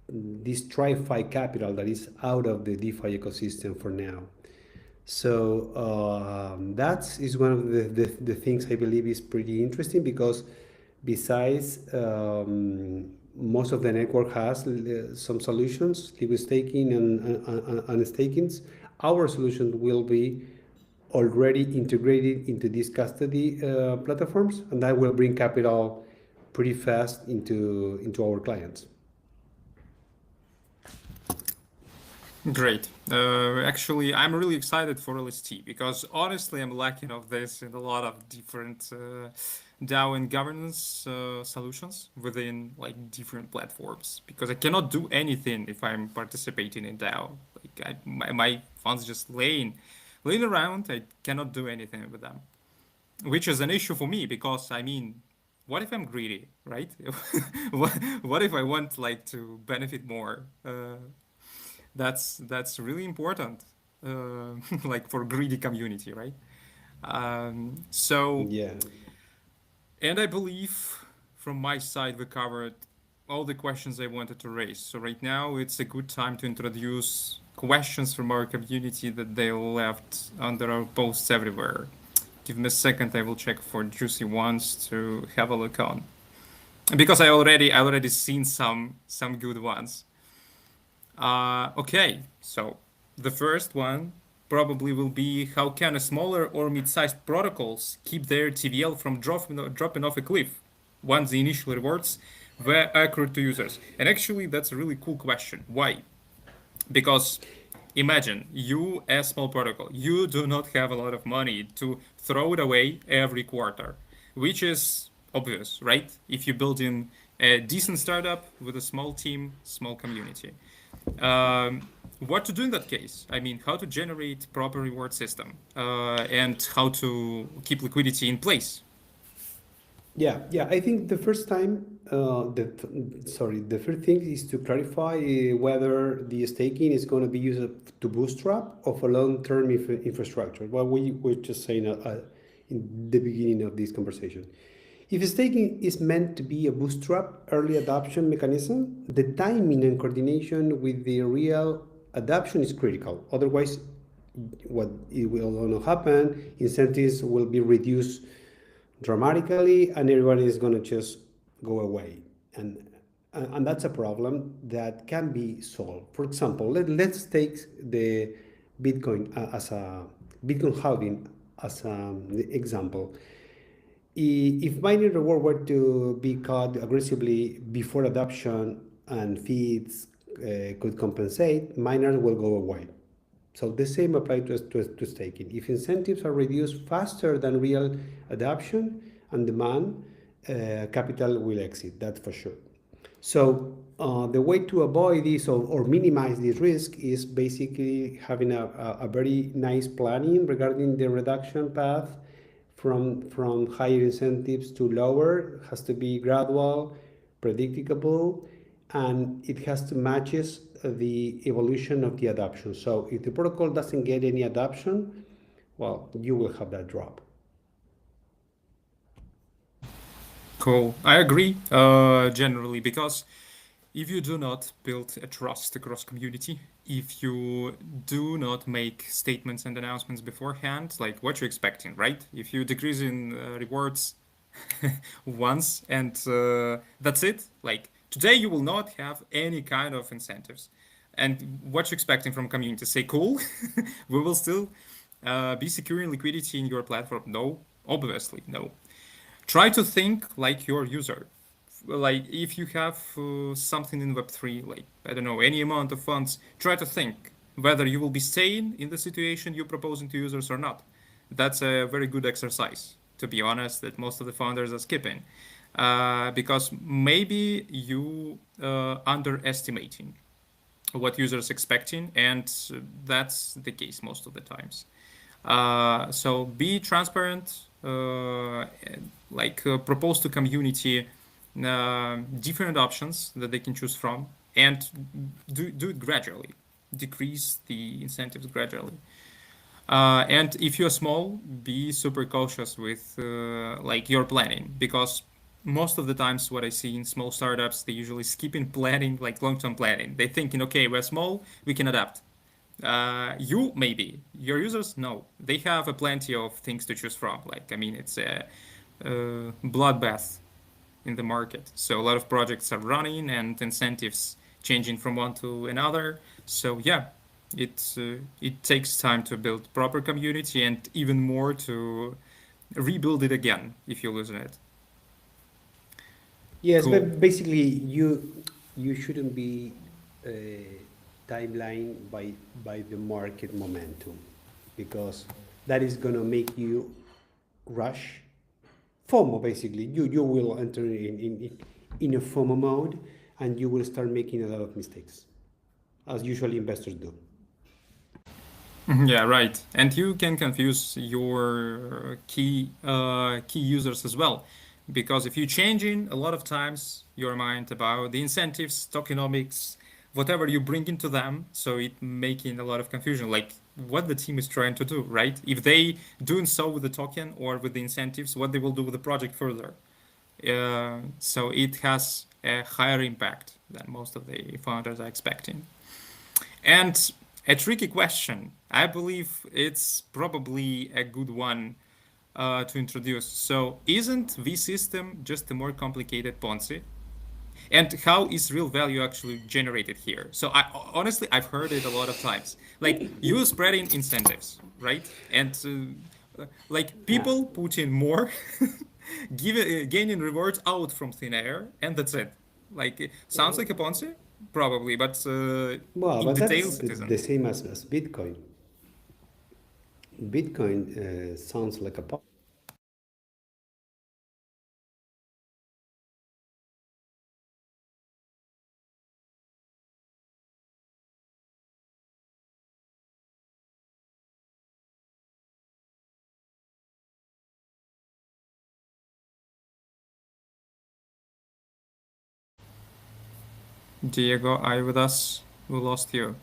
this TriFi capital that is out of the DeFi ecosystem for now. So that is one of the things I believe is pretty interesting because besides most of the network has some solutions, liquid staking and stakings, our solution will be already integrated into these custody platforms, and that will bring capital pretty fast into our clients. Great. Actually, I'm really excited for LST because honestly, I'm lacking of this in a lot of different DAO and governance solutions within like different platforms. Because I cannot do anything if I'm participating in DAO. Like my funds just laying around. I cannot do anything with them, which is an issue for me because I mean, what if I'm greedy, right? What if I want like to benefit more? That's really important, like for greedy community, right? So, Yeah. and I believe from my side we covered all the questions I wanted to raise. So right now it's a good time to introduce questions from our community that they left under our posts everywhere. Give me a second, I will check for juicy ones to have a look on. Because I already seen some good ones. Okay, so the first one probably will be how can a smaller or mid-sized protocols keep their TVL from dropping off a cliff once the initial rewards were accrued to users? And actually, that's a really cool question. Why? Because imagine you, a small protocol, you do not have a lot of money to throw it away every quarter, which is obvious, right? If you build in a decent startup with a small team, small community. What to do in that case? I mean, how to generate proper reward system and how to keep liquidity in place. Yeah. I think the first time, the first thing is to clarify whether the staking is going to be used to bootstrap or for long-term infrastructure. What we were just saying in the beginning of this conversation. If staking is meant to be a bootstrap early adoption mechanism, the timing and coordination with the real adoption is critical. Otherwise, what it will not happen, incentives will be reduced dramatically and everyone is going to just go away, and that's a problem that can be solved. For example, let's take the bitcoin as a bitcoin halving as the example. If mining reward were to be cut aggressively before adoption and fees could compensate, miners will go away. So the same applies to staking. If incentives are reduced faster than real adoption and demand, capital will exit, that's for sure. So the way to avoid this or minimize this risk is basically having a very nice planning regarding the reduction path from higher incentives to lower. It has to be gradual, predictable, and it has to matches the evolution of the adoption. So if the protocol doesn't get any adoption, well, you will have that drop. Cool. I agree, generally, because if you do not build a trust across community, if you do not make statements and announcements beforehand, like what you're expecting, right? If you decrease in rewards once and that's it, like today you will not have any kind of incentives. And what you're expecting from community? Say, cool, we will still be securing liquidity in your platform. No, obviously, no. Try to think like your user. Like if you have something in Web3, like, I don't know, any amount of funds, try to think whether you will be staying in the situation you're proposing to users or not. That's a very good exercise, to be honest, that most of the founders are skipping. Because maybe you underestimating what users expecting, and that's the case most of the times. So be transparent, propose to community different options that they can choose from, and do it gradually. Decrease the incentives gradually. And if you're small, be super cautious with your planning, because most of the times what I see in small startups, they usually skip in planning, like long-term planning. They thinking, okay, we're small, we can adapt. You maybe, your users, no. They have a plenty of things to choose from. Like, I mean, it's a bloodbath in the market. So a lot of projects are running and incentives changing from one to another. So yeah, it takes time to build proper community and even more to rebuild it again if you lose it. Yes, Cool. but basically you shouldn't be timeline by the market momentum, because that is gonna make you rush FOMO. Basically, you will enter in a FOMO mode, and you will start making a lot of mistakes, as usually investors do. Yeah, right. And you can confuse your key users as well, because if you're changing a lot of times your mind about the incentives, tokenomics, whatever you bring into them, so it making a lot of confusion, like what the team is trying to do, right? If they doing so with the token or with the incentives, what they will do with the project further. So it has a higher impact than most of the founders are expecting. And a tricky question. I believe it's probably a good one to introduce. So, isn't V system just a more complicated Ponzi? And how is real value actually generated here? So, honestly, I've heard it a lot of times. Like you spreading incentives, right? And Yeah. people put in more, gaining rewards out from thin air, and that's it. Like it sounds like a Ponzi. probably, but Well, in but that's details it the isn't. same as Bitcoin. Bitcoin sounds like a Diego, are you with us? We lost you.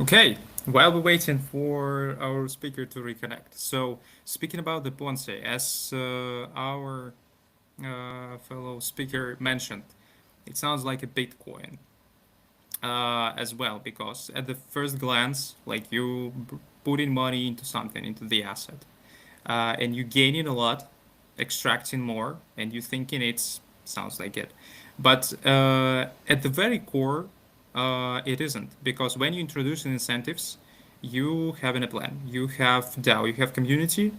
Okay, while we're waiting for our speaker to reconnect. So, speaking about the Ponce, as our fellow speaker mentioned, it sounds like a Bitcoin as well, because at the first glance, like you put in money into something, into the asset, and you gaining a lot, extracting more, and you thinking it's sounds like it, but at the very core, it isn't, because when you introduce incentives, you have in a plan, you have DAO, you have community,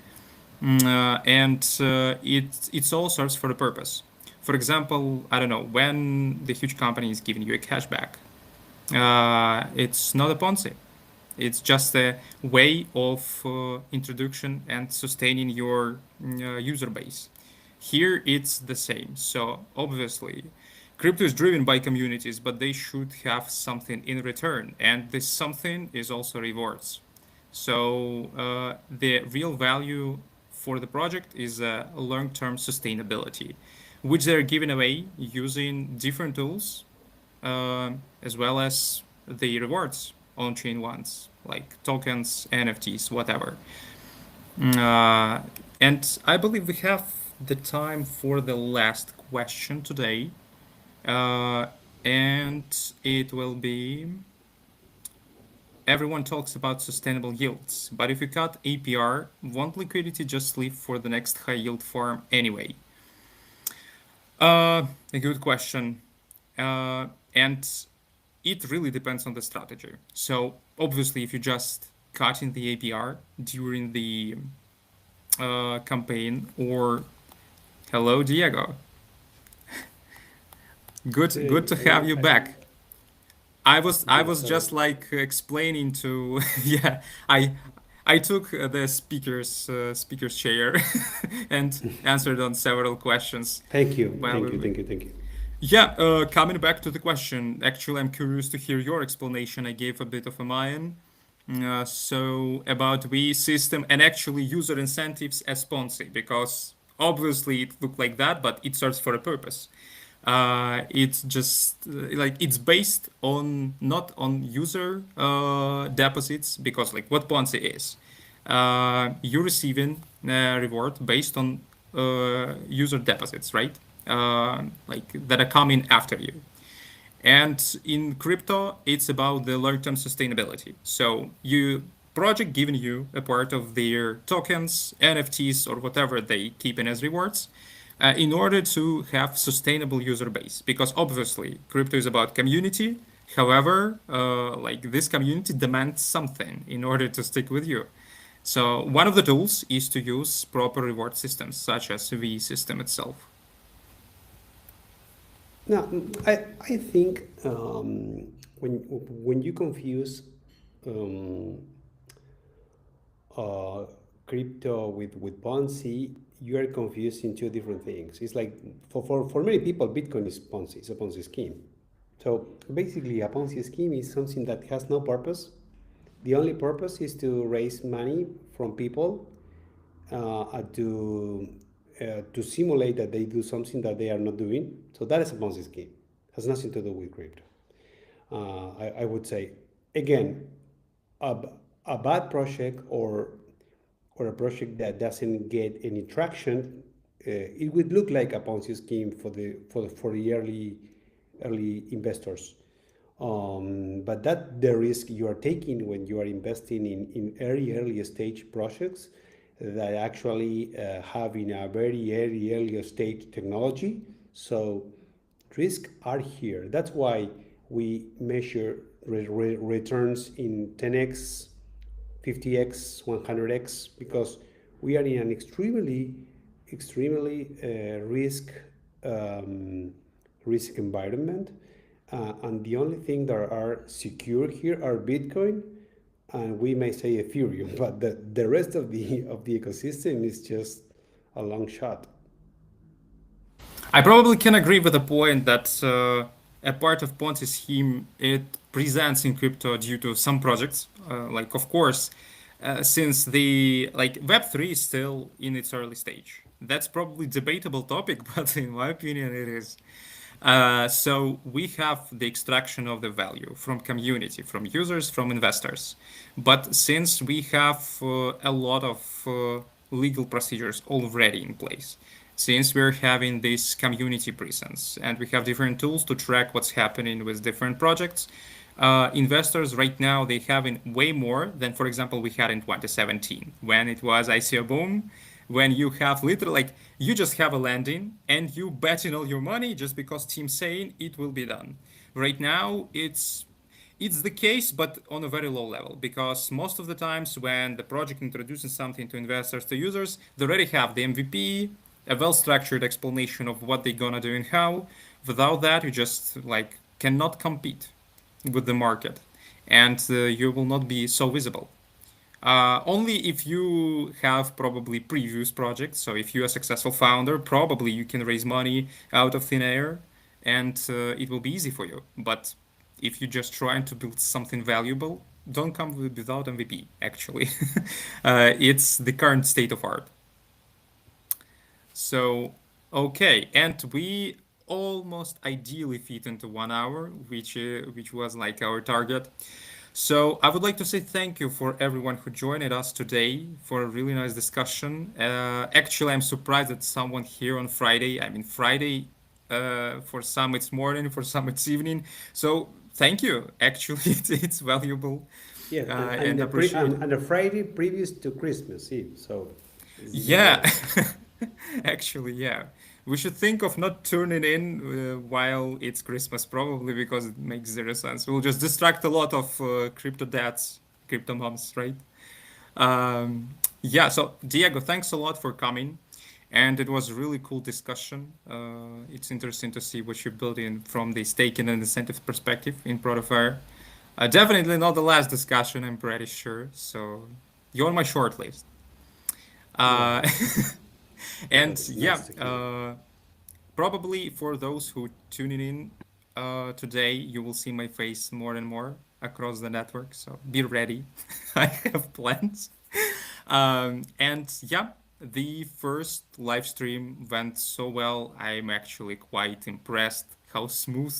and it's all serves for a purpose. For example, I don't know, when the huge company is giving you a cashback, it's not a Ponzi. It's just a way of introduction and sustaining your user base. Here it's the same. So obviously, crypto is driven by communities, but they should have something in return, and this something is also rewards. So the real value for the project is long-term sustainability, which they're giving away using different tools, as well as the rewards on-chain ones, like tokens, NFTs, whatever. Uh, and I believe we have the time for the last question today. Uh, and it will be, everyone talks about sustainable yields, but if you cut APR, won't liquidity just leave for the next high yield farm anyway? A good question. And it really depends on the strategy. So obviously, if you just cut in the APR during the campaign, or hello, Diego, good to have you back. I was sorry. just like explaining to yeah, I took the speaker's chair and answered on several questions Thank you, while thank we you, wait. thank you, thank you. Yeah, coming back to the question, actually, I'm curious to hear your explanation. I gave a bit of a mine. So about the system and actually user incentives as Ponzi, because obviously it looked like that, but it serves for a purpose. It's just like it's based on not on user deposits, because like what Ponzi is, you're receiving a reward based on user deposits, right? Like that are coming after you. And in crypto, it's about the long-term sustainability. So you project giving you a part of their tokens, NFTs, or whatever they keep in as rewards, in order to have sustainable user base. Because obviously, crypto is about community. However, like this community demands something in order to stick with you. So one of the tools is to use proper reward systems, such as the system itself. Now, I think when you confuse um, uh, crypto with Ponzi, you are confusing two different things. It's like for many people, Bitcoin is Ponzi. It's a Ponzi scheme. So basically, a Ponzi scheme is something that has no purpose. The only purpose is to raise money from people to simulate that they do something that they are not doing. So that is a Ponzi scheme. Has nothing to do with crypto. I would say, again, a, a bad project or a project that doesn't get any traction, it would look like a Ponzi scheme for the early investors. But that the risk you are taking when you are investing in early stage projects, that actually having a very early stage technology. So risks are here. That's why we measure returns in 10x, 50x, 100x, because we are in an extremely um, risk environment. And the only thing that are secure here are Bitcoin, and we may say Ethereum, but the rest of the ecosystem is just a long shot. I probably can agree with the point that a part of Ponzi scheme it presents in crypto due to some projects. Like of course, since the like Web3 is still in its early stage. That's probably debatable topic, but in my opinion, it is. So we have the extraction of the value from community, from users, from investors. But since we have a lot of legal procedures already in place, since we're having this community presence and we have different tools to track what's happening with different projects, investors right now they have in way more than, for example, we had in 2017 when it was ICO boom, when you have literally like you just have a landing and you bet in all your money just because team's saying it will be done. Right now, it's the case, but on a very low level, because most of the times when the project introduces something to investors, to users, they already have the MVP, a well-structured explanation of what they're gonna do and how. Without that, you just like cannot compete with the market, and you will not be so visible. Only if you have probably previous projects. So if you're a successful founder, probably you can raise money out of thin air, and it will be easy for you. But if you're just trying to build something valuable, don't come without MVP, actually. It's the current state of art. So, okay, and we almost ideally fit into 1 hour, which was like our target. So I would like to say thank you for everyone who joined us today for a really nice discussion. Actually, I'm surprised that someone here on Friday. I mean, Friday, for some it's morning, for some it's evening. So thank you. Actually, it's valuable, Yes, and appreciate. and the Friday previous to Christmas Eve, so it's even Yeah, better. actually, yeah. We should think of not tuning in while it's Christmas, probably because it makes zero sense. We'll just distract a lot of crypto dads, crypto moms, right? Um, yeah, so Diego, thanks a lot for coming. And it was a really cool discussion. It's interesting to see what you're building from the staking and incentive perspective in Protofire. Definitely not the last discussion, I'm pretty sure. So you're on my short list. Well, Uh, and that's yeah, nice to hear. probably for those who tuning in today, you will see my face more and more across the network. So be ready. I have plans. And yeah, the first live stream went so well. I'm actually quite impressed how smooth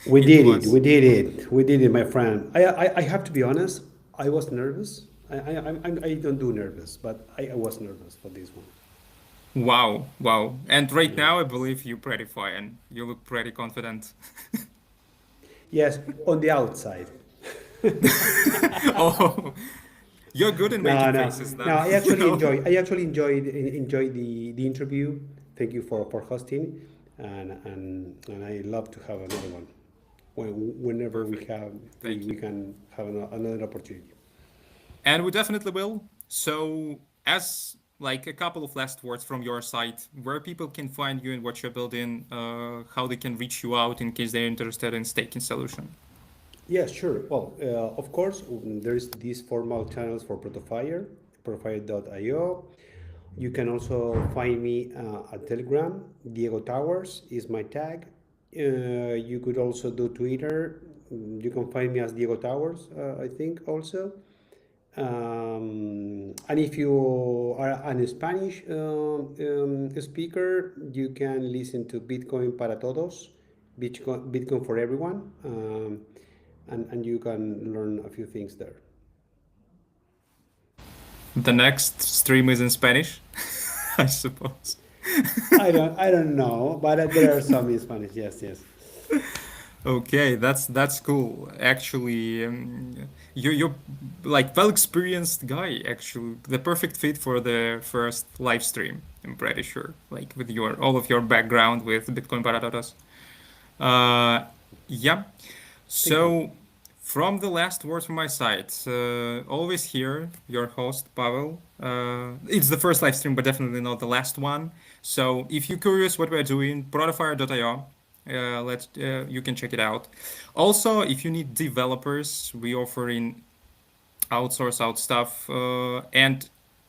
We it did it. was. We did it. We did it, my friend. I have to be honest. I was nervous. I don't do nervous, but I was nervous for this one. Wow, wow. And right Yeah. now, I believe you're pretty fine. You look pretty confident. Yes, on the outside. Oh, you're good in No, making no, faces no. then, you know? I actually enjoyed the interview. Thank you for hosting, and I love to have another one whenever Perfect. Thank we you. can have another opportunity. And we definitely will. So, as like a couple of last words from your side, where people can find you and what you're building, how they can reach you out in case they're interested in staking solution. Yes, sure. Well, of course, there is these formal channels for Protofire, protofire.io. You can also find me at Telegram. Diego Towers is my tag. You could also do Twitter. You can find me as Diego Towers, I think, also. And if you are an Spanish speaker, you can listen to Bitcoin para todos, Bitcoin for everyone, and you can learn a few things there. The next stream is in Spanish, I suppose. I don't know, but there are some in Spanish. Yes, yes. Okay, that's cool. Actually, you're like well experienced guy. Actually, the perfect fit for the first live stream. I'm pretty sure. Like with your all of your background with Bitcoin Paradox. Uh, yeah. Thank you. So, from the last words from my side, always here, your host, Pavel. It's the first live stream, but definitely not the last one. So, if you're curious what we're doing, protofire.io, you can check it out. Also, if you need developers, we offer in outsource out stuff. And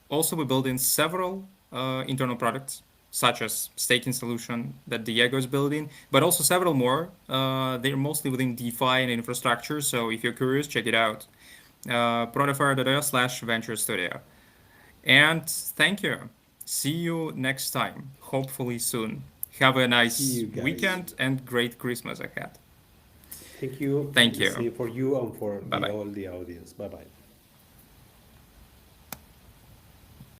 also we build in several internal products, such as staking solution that Diego is building, but also several more. They're mostly within DeFi and infrastructure. So if you're curious, check it out. Protofire.io/venture studio. And thank you. See you next time, hopefully soon. Have a See nice you guys. weekend and great Christmas ahead. Thank you. Thank The you. same for you and for Bye the bye. all the audience. Bye bye.